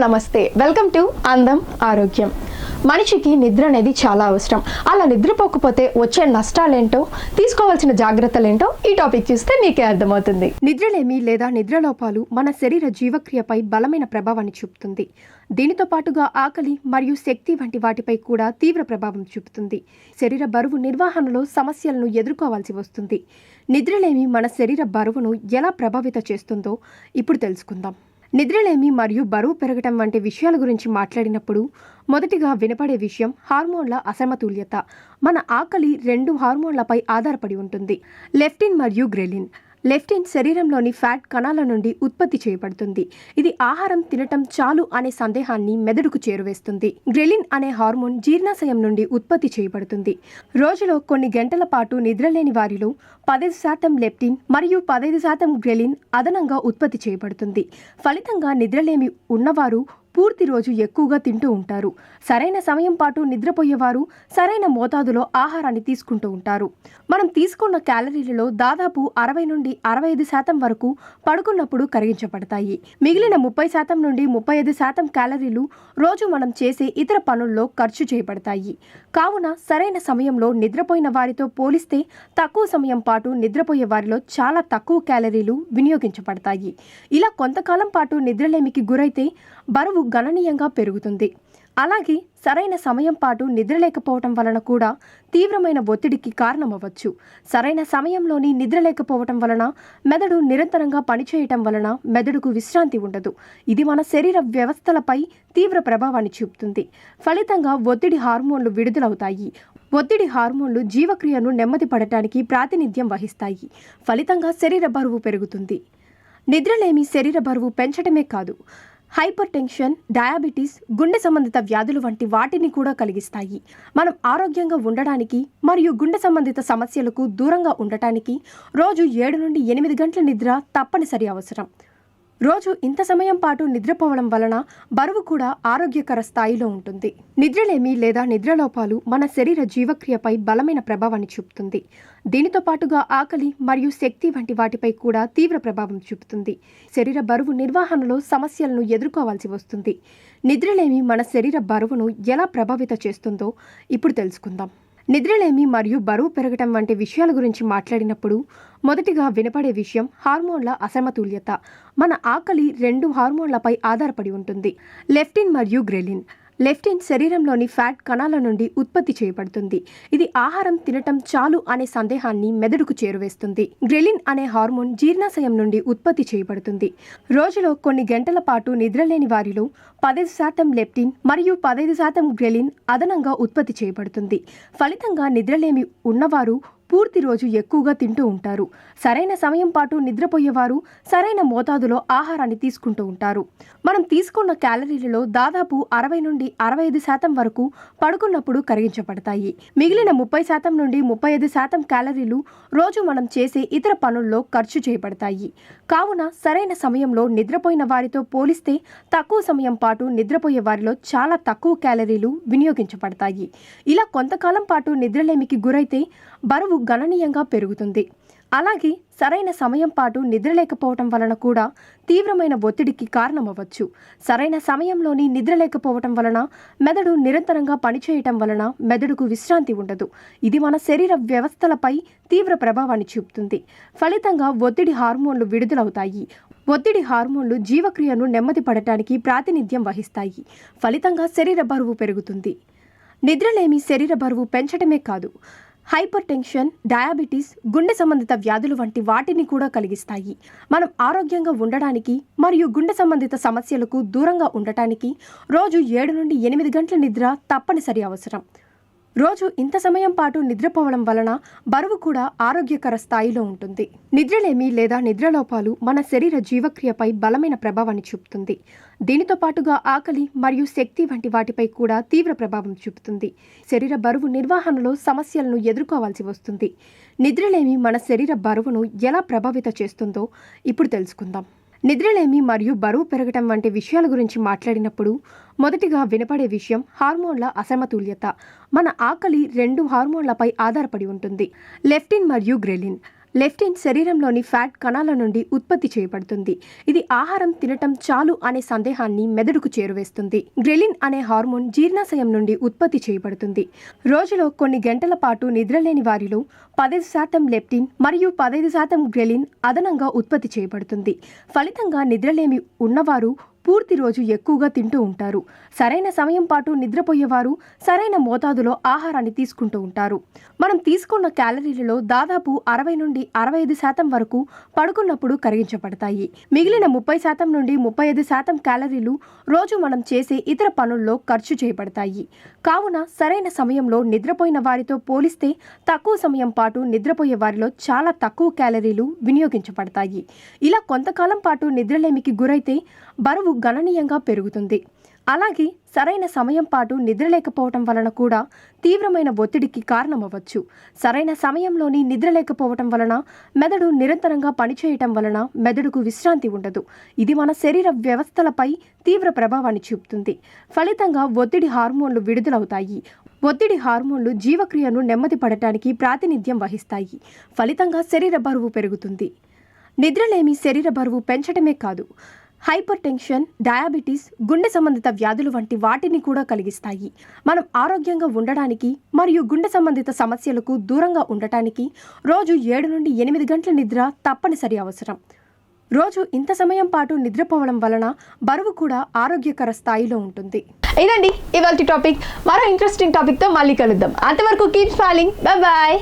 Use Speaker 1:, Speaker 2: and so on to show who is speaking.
Speaker 1: నమస్తే, welcome to అందం ఆరోగ్యం. మనిషికి నిద్ర అనేది చాలా అవసరం. అలా నిద్రపోకపోతే వచ్చే నష్టాలేంటో, తీసుకోవాల్సిన జాగ్రత్తలేంటో ఈ టాపిక్ చూస్తే మీకే అర్థమవుతుంది. నిద్రలేమి లేదా నిద్రలోపాలు మన శరీర జీవక్రియపై బలమైన ప్రభావాన్ని చూపుతుంది. దీనితో పాటుగా ఆకలి మరియు శక్తి వంటి వాటిపై కూడా తీవ్ర ప్రభావం చూపుతుంది. శరీర బరువు నిర్వహణలో సమస్యలను ఎదుర్కోవాల్సి వస్తుంది. నిద్రలేమి మన శరీర బరువును ఎలా ప్రభావితం చేస్తుందో ఇప్పుడు తెలుసుకుందాం. నిద్రలేమి మరియు బరువు పెరగటం వంటి విషయాల గురించి మాట్లాడినప్పుడు మొదటిగా వినపడే విషయం హార్మోన్ల అసమతుల్యత. మన ఆకలి రెండు హార్మోన్లపై ఆధారపడి ఉంటుంది, లెప్టిన్ మరియు గ్రెలిన్. లెప్టిన్ శరీరంలోని ఫ్యాట్ కణాల నుండి ఉత్పత్తి చేయబడుతుంది. ఇది ఆహారం తినటం చాలు అనే సందేహాన్ని మెదడుకు చేరువేస్తుంది. గ్రెలిన్ అనే హార్మోన్ జీర్ణాశయం నుండి ఉత్పత్తి చేయబడుతుంది. రోజులో కొన్ని గంటల పాటు నిద్రలేని వారిలో 15% లెప్టిన్ మరియు 15% గ్రెలిన్ అదనంగా ఉత్పత్తి చేయబడుతుంది. ఫలితంగా నిద్రలేమి ఉన్నవారు పూర్తి రోజు ఎక్కువగా తింటూ ఉంటారు. సరైన సమయం పాటు నిద్రపోయేవారు సరైన మోతాదులో ఆహారాన్ని తీసుకుంటూ ఉంటారు. మనం తీసుకున్న క్యాలరీలలో దాదాపు 60 నుండి 65% వరకు పడుకున్నప్పుడు కరిగించబడతాయి. మిగిలిన 30% నుండి 35% క్యాలరీలు రోజు మనం చేసే ఇతర పనుల్లో ఖర్చు చేయబడతాయి. కావున సరైన సమయంలో నిద్రపోయిన వారితో పోలిస్తే తక్కువ సమయం పాటు నిద్రపోయే వారిలో చాలా తక్కువ క్యాలరీలు వినియోగించబడతాయి. ఇలా కొంతకాలం పాటు నిద్రలేమికి గురైతే బరువు గణనీయంగా పెరుగుతుంది. అలాగే సరైన సమయం పాటు నిద్రలేకపోవటం వలన కూడా తీవ్రమైన ఒత్తిడికి కారణమవ్వచ్చు. సరైన సమయంలోని నిద్రలేకపోవటం వలన మెదడు నిరంతరంగా పనిచేయటం వలన మెదడుకు విశ్రాంతి ఉండదు. ఇది మన శరీర వ్యవస్థలపై తీవ్ర ప్రభావాన్ని చూపుతుంది. ఫలితంగా ఒత్తిడి హార్మోన్లు విడుదలవుతాయి. ఒత్తిడి హార్మోన్లు జీవక్రియను నెమ్మది పడటానికి ప్రాతినిధ్యం వహిస్తాయి. ఫలితంగా శరీర బరువు పెరుగుతుంది. నిద్రలేమి శరీర బరువు పెంచడమే కాదు, హైపర్ టెన్షన్, డయాబెటీస్, గుండె సంబంధిత వ్యాధులు వంటి వాటిని కూడా కలిగిస్తాయి. మనం ఆరోగ్యంగా ఉండడానికి మరియు గుండె సంబంధిత సమస్యలకు దూరంగా ఉండటానికి రోజు 7 నుండి 8 గంటల నిద్ర తప్పనిసరి అవసరం. రోజు ఇంత సమయం పాటు నిద్రపోవడం వలన బరువు కూడా ఆరోగ్యకర స్థాయిలో ఉంటుంది. నిద్రలేమి లేదా నిద్రలోపాలు మన శరీర జీవక్రియపై బలమైన ప్రభావాన్ని చూపుతుంది. దీనితో పాటుగా ఆకలి మరియు శక్తి వంటి వాటిపై కూడా తీవ్ర ప్రభావం చూపుతుంది. శరీర బరువు నిర్వహణలో సమస్యలను ఎదుర్కోవాల్సి వస్తుంది. నిద్రలేమి మన శరీర బరువును ఎలా ప్రభావితం చేస్తుందో ఇప్పుడు తెలుసుకుందాం. నిద్రలేమి మరియు బరువు పెరగటం వంటి విషయాల గురించి మాట్లాడినప్పుడు మొదటిగా వినపడే విషయం హార్మోన్ల అసమతుల్యత. మన ఆకలి రెండు హార్మోన్లపై ఆధారపడి ఉంటుంది, లెప్టిన్ మరియు గ్రెలిన్. లెప్టిన్ శరీరంలోని ఫ్యాట్ కణాల నుండి ఉత్పత్తి చేయబడుతుంది. ఇది ఆహారం తినటం చాలు అనే సందేహాన్ని మెదడుకు చేరువేస్తుంది. గ్రెలిన్ అనే హార్మోన్ జీర్ణాశయం నుండి ఉత్పత్తి చేయబడుతుంది. రోజులో కొన్ని గంటల పాటు నిద్రలేని వారిలో 15% లెప్టిన్ మరియు 15% గ్రెలిన్ అదనంగా ఉత్పత్తి చేయబడుతుంది. ఫలితంగా నిద్రలేమి ఉన్నవారు పూర్తి రోజు ఎక్కువగా తింటూ ఉంటారు. సరైన సమయం పాటు నిద్రపోయేవారు సరైన మోతాదులో ఆహారాన్ని తీసుకుంటూ ఉంటారు. మనం తీసుకున్న క్యాలరీలలో దాదాపు 60 నుండి 65% వరకు పడుకున్నప్పుడు కరిగించబడతాయి. మిగిలిన 30% నుండి 35% క్యాలరీలు రోజు మనం చేసే ఇతర పనుల్లో ఖర్చు చేయబడతాయి. కావున సరైన సమయంలో నిద్రపోయిన వారితో పోలిస్తే తక్కువ సమయం పాటు నిద్రపోయే వారిలో చాలా తక్కువ క్యాలరీలు వినియోగించబడతాయి. ఇలా కొంతకాలం పాటు నిద్రలేమికి గురైతే బరువు గణనీయంగా పెరుగుతుంది. అలాగే సరైన సమయం పాటు నిద్రలేకపోవటం వలన కూడా తీవ్రమైన ఒత్తిడికి కారణమవ్వచ్చు. సరైన సమయంలోని నిద్రలేకపోవటం వలన మెదడు నిరంతరంగా పనిచేయటం వలన మెదడుకు విశ్రాంతి ఉండదు. ఇది మన శరీర వ్యవస్థలపై తీవ్ర ప్రభావాన్ని చూపుతుంది. ఫలితంగా ఒత్తిడి హార్మోన్లు విడుదలవుతాయి. ఒత్తిడి హార్మోన్లు జీవక్రియను నెమ్మది పడటానికి ప్రాతినిధ్యం వహిస్తాయి. ఫలితంగా శరీర బరువు పెరుగుతుంది. నిద్రలేమి శరీర బరువు పెంచడమే కాదు, హైపర్ టెన్షన్, డయాబెటీస్, గుండె సంబంధిత వ్యాధులు వంటి వాటిని కూడా కలిగిస్తాయి. మనం ఆరోగ్యంగా ఉండడానికి మరియు గుండె సంబంధిత సమస్యలకు దూరంగా ఉండటానికి రోజు 7 నుండి 8 గంటల నిద్ర తప్పనిసరి అవసరం. రోజు ఇంత సమయం పాటు నిద్రపోవడం వలన బరువు కూడా ఆరోగ్యకర స్థాయిలో ఉంటుంది. నిద్రలేమి లేదా నిద్రలోపాలు మన శరీర జీవక్రియపై బలమైన ప్రభావాన్ని చూపుతుంది. దీనితో పాటుగా ఆకలి మరియు శక్తి వంటి వాటిపై కూడా తీవ్ర ప్రభావం చూపుతుంది. శరీర బరువు నిర్వహణలో సమస్యలను ఎదుర్కోవాల్సి వస్తుంది. నిద్రలేమి మన శరీర బరువును ఎలా ప్రభావితం చేస్తుందో ఇప్పుడు తెలుసుకుందాం. నిద్రలేమి మరియు బరువు పెరగటం వంటి విషయాల గురించి మాట్లాడినప్పుడు మొదటిగా వినపడే విషయం హార్మోన్ల అసమతుల్యత. మన ఆకలి రెండు హార్మోన్లపై ఆధారపడి ఉంటుంది, లెప్టిన్ మరియు గ్రెలిన్. లెప్టిన్ శరీరంలోని ఫ్యాట్ కణాల నుండి ఉత్పత్తి చేయబడుతుంది. ఇది ఆహారం తినటం చాలు అనే సందేహాన్ని మెదడుకు చేరువేస్తుంది. గ్రెలిన్ అనే హార్మోన్ జీర్ణాశయం నుండి ఉత్పత్తి చేయబడుతుంది. రోజులో కొన్ని గంటల పాటు నిద్రలేని వారిలో 15% లెప్టిన్ మరియు 15% గ్రెలిన్ అదనంగా ఉత్పత్తి చేయబడుతుంది. ఫలితంగా నిద్రలేమి ఉన్నవారు పూర్తి రోజు ఎక్కువగా తింటూ ఉంటారు. సరైన సమయం పాటు నిద్రపోయేవారు సరైన మోతాదులో ఆహారాన్ని తీసుకుంటూ ఉంటారు. మనం తీసుకున్న క్యాలరీలలో దాదాపు 60 నుండి 65% వరకు పడుకున్నప్పుడు కరిగించబడతాయి. మిగిలిన 30% నుండి 35% క్యాలరీలు రోజు మనం చేసే ఇతర పనుల్లో ఖర్చు చేయబడతాయి. కావున సరైన సమయంలో నిద్రపోయిన వారితో పోలిస్తే తక్కువ సమయం పాటు నిద్రపోయే వారిలో చాలా తక్కువ క్యాలరీలు వినియోగించబడతాయి. ఇలా కొంతకాలం పాటు నిద్రలేమికి గురైతే బరువు గణనీయంగా పెరుగుతుంది. అలాగే సరైన సమయం పాటు నిద్రలేకపోవటం వలన కూడా తీవ్రమైన ఒత్తిడికి కారణమవ్వచ్చు. సరైన సమయంలోని నిద్రలేకపోవటం వలన మెదడు నిరంతరంగా పనిచేయటం వలన మెదడుకు విశ్రాంతి ఉండదు. ఇది మన శరీర వ్యవస్థలపై తీవ్ర ప్రభావాన్ని చూపుతుంది. ఫలితంగా ఒత్తిడి హార్మోన్లు విడుదలవుతాయి. ఒత్తిడి హార్మోన్లు జీవక్రియను నెమ్మది పడటానికి ప్రాతినిధ్యం వహిస్తాయి. ఫలితంగా శరీర బరువు పెరుగుతుంది. నిద్రలేమి శరీర బరువు పెంచడమే కాదు, హైపర్ టెన్షన్, డయాబెటీస్, గుండె సంబంధిత వ్యాధులు వంటి వాటిని కూడా కలిగిస్తాయి. మనం ఆరోగ్యంగా ఉండడానికి మరియు గుండె సంబంధిత సమస్యలకు దూరంగా ఉండటానికి రోజు 7 నుండి 8 గంటల నిద్ర తప్పనిసరి అవసరం. రోజు ఇంత సమయం పాటు నిద్రపోవడం వలన బరువు కూడా ఆరోగ్యకర స్థాయిలో ఉంటుంది. ఇదండి ఇవాల్టి టాపిక్. మరో ఇంట్రెస్టింగ్ టాపిక్తో మళ్ళీ కలుద్దాం. అంతవరకు కీప్ స్మైలింగ్. Bye bye.